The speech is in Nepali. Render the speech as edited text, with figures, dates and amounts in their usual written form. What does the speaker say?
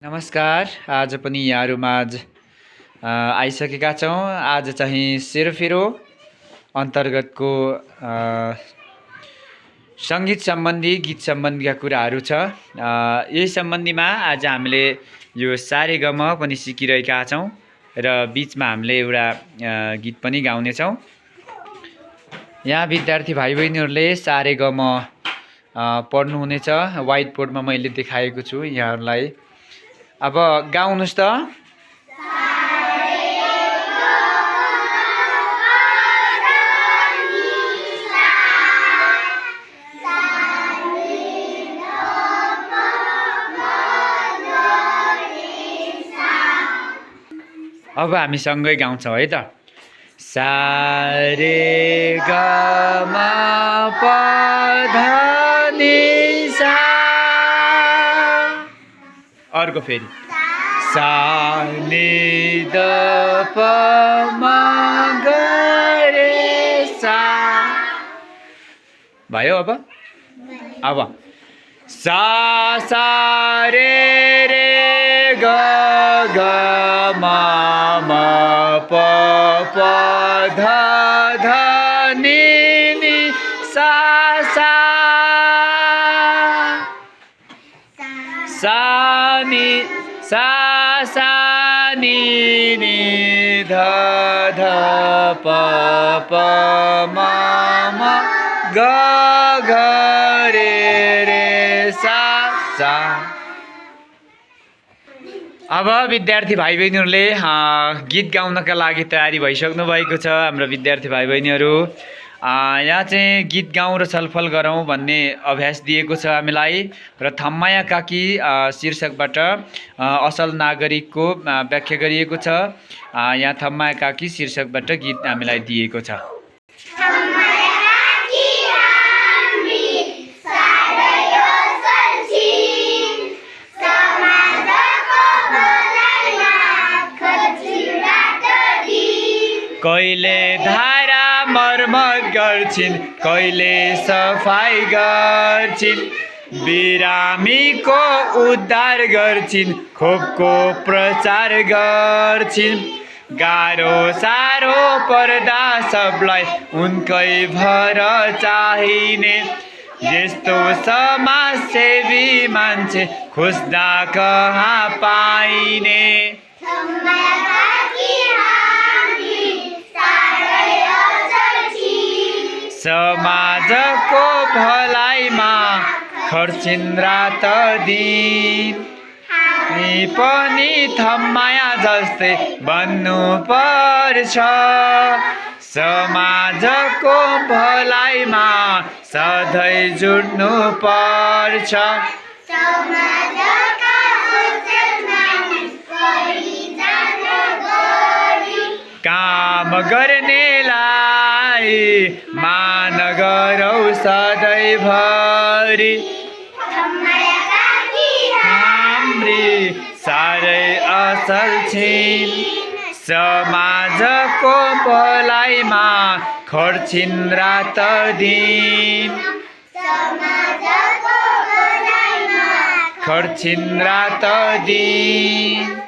नमस्कार। आज पनि यहाँहरूमाझ आइसकेका छौँ। आज चाहिँ सेरोफेरो अन्तर्गतको सङ्गीत सम्बन्धी गीत सम्बन्धीका कुराहरू छ। यही सम्बन्धीमा आज हामीले यो सारेगम पनि सिकिरहेका छौँ र बिचमा हामीले एउटा गीत पनि गाउनेछौँ। यहाँ विद्यार्थी भाइ बहिनीहरूले सारेगम पढ्नुहुनेछ। व्हाइट बोर्डमा मैले देखाएको छु यहाँहरूलाई। अब गाउनुस् त। अब हामी सँगै गाउँछौँ है त। सा रे ग म प ध नि सा। अर्को फेरि सा नि द प म ग रे सा। भयो अब सा सा रे रे ग ग म म प प ध ध नि नि सा सा। सा नि सा सा नि नि ध ध प प म म ग ग रे रे सा सा। अब विद्यार्थी भाइ बहिनीहरूले गीत गाउनका लागि तयारी भइसक्नु भएको छ। हाम्रो विद्यार्थी भाइ बहिनीहरू यहाँ चाहिँ गीत गाउँ र छलफल गरौँ भन्ने अभ्यास दिएको छ हामीलाई र थम्माया काकी शीर्षकबाट असल नागरिकको व्याख्या गरिएको छ। यहाँ थम्माया काकी शीर्षकबाट गीत हामीलाई दिएको छ। कहिले धारा मर्मत गर्छिन्, कहिले सफाई गर्छिन्, बिरामीको उद्धार गर्छिन्, खोपको प्रचार गर्छिन्। गाह्रो साह्रो पर्दा सबलाई उनकै भर चाहिने, यस्तो समाजसेवी मान्छे खोज्दा कहाँ पाइने। समाजको भलाइमा खर्चिन् रात दिन, हामी पनि थम्माया जस्तै बन्नु पर्छ। समाजको भलाइमा सधैँ जुट्नु पर्छ। काम गर्नेलाई मान गरौ सधैँभरि, हाम्री साह्रै असल छिन्। समाजको भलाइमा खर्चिन् रात दिन, खर्चिन् रात दिन।